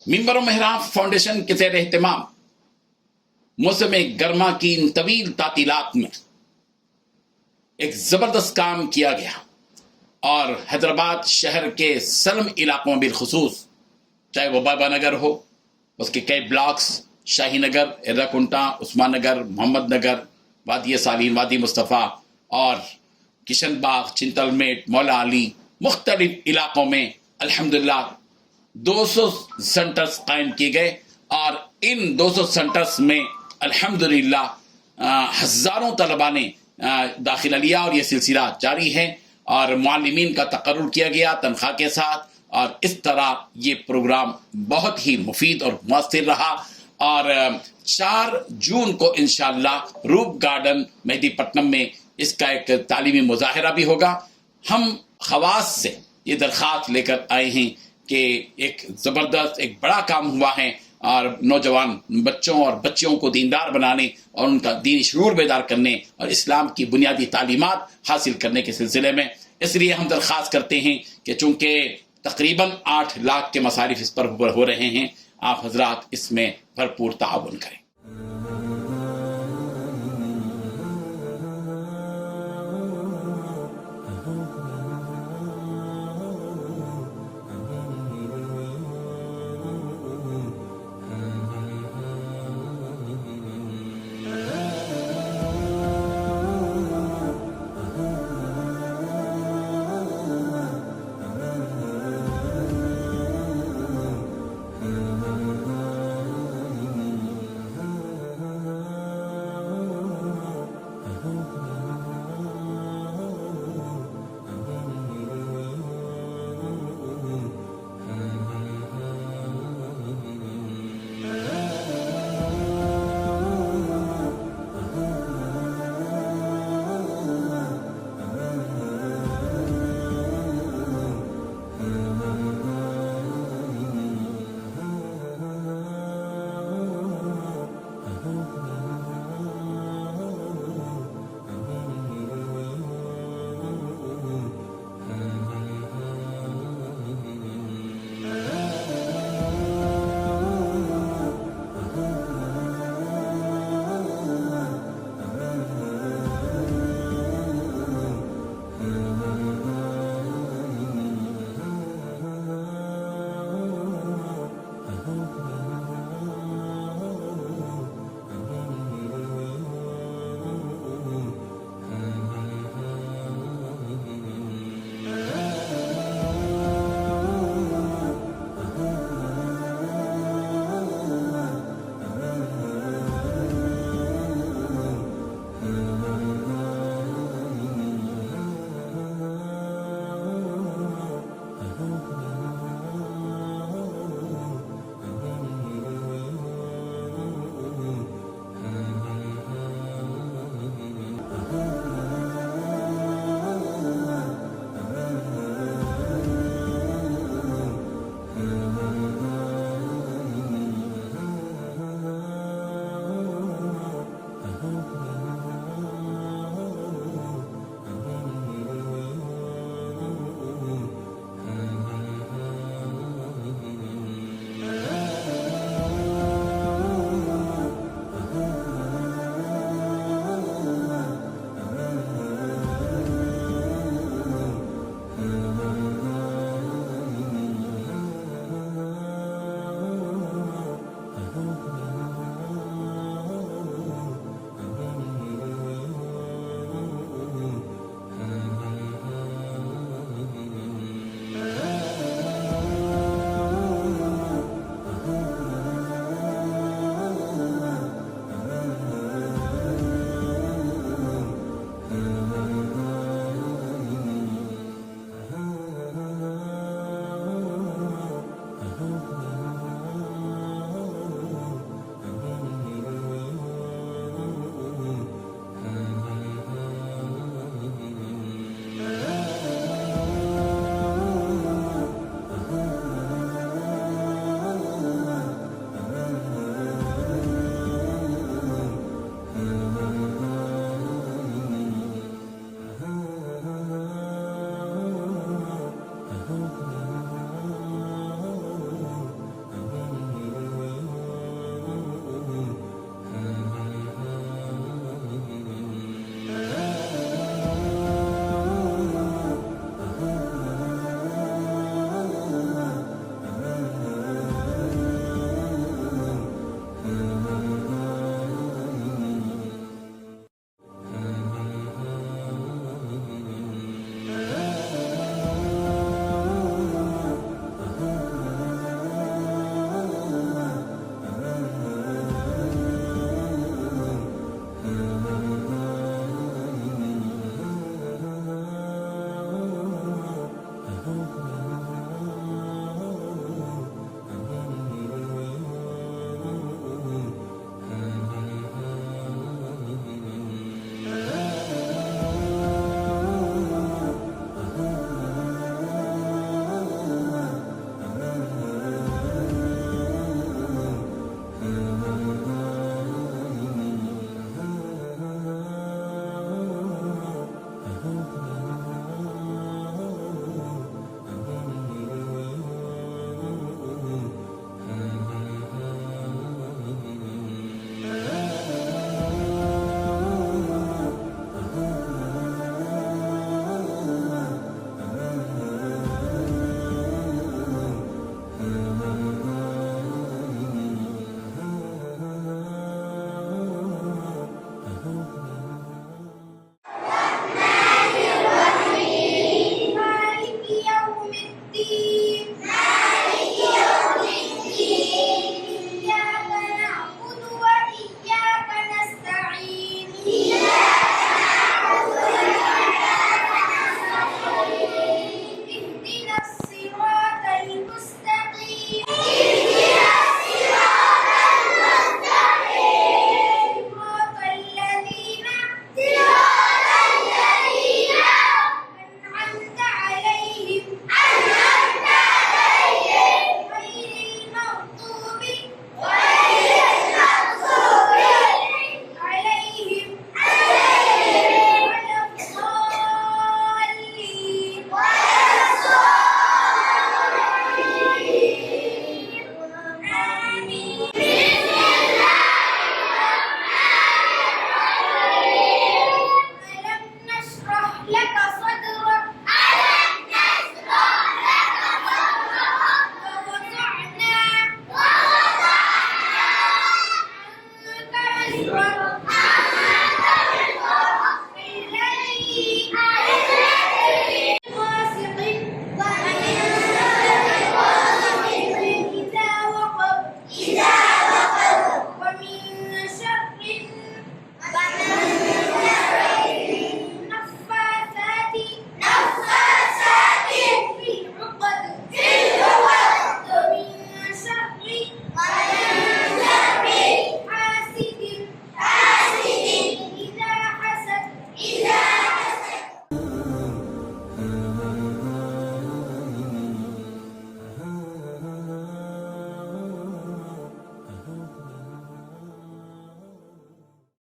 منبرو محراب فاؤنڈیشن کے زیر اہتمام موسم گرما کی ان طویل تعطیلات میں ایک زبردست کام کیا گیا، اور حیدرآباد شہر کے سلم علاقوں میں بالخصوص، چاہے وہ بابا نگر ہو، اس کے کئی بلاکس، شاہی نگر، ارکنٹا، عثمان نگر، محمد نگر، وادی سالین، وادی مصطفیٰ اور کشن باغ، چنتل میٹ، مولا علی، مختلف علاقوں میں الحمدللہ 200 سنٹرس قائم کیے گئے، اور ان 200 سنٹرس میں الحمدللہ ہزاروں طلباء نے داخلہ لیا، اور یہ سلسلہ جاری ہے، اور معلمین کا تقرر کیا گیا تنخواہ کے ساتھ، اور اس طرح یہ پروگرام بہت ہی مفید اور مؤثر رہا۔ اور 4 جون کو انشاءاللہ روپ گارڈن مہدی پٹنم میں اس کا ایک تعلیمی مظاہرہ بھی ہوگا۔ ہم خواص سے یہ درخواست لے کر آئے ہیں کہ ایک زبردست، ایک بڑا کام ہوا ہے، اور نوجوان بچوں اور بچیوں کو دیندار بنانے اور ان کا دینی شعور بیدار کرنے اور اسلام کی بنیادی تعلیمات حاصل کرنے کے سلسلے میں، اس لیے ہم درخواست کرتے ہیں کہ چونکہ تقریباً 8 لاکھ کے مصارف اس پر ہو رہے ہیں، آپ حضرات اس میں بھرپور تعاون کریں۔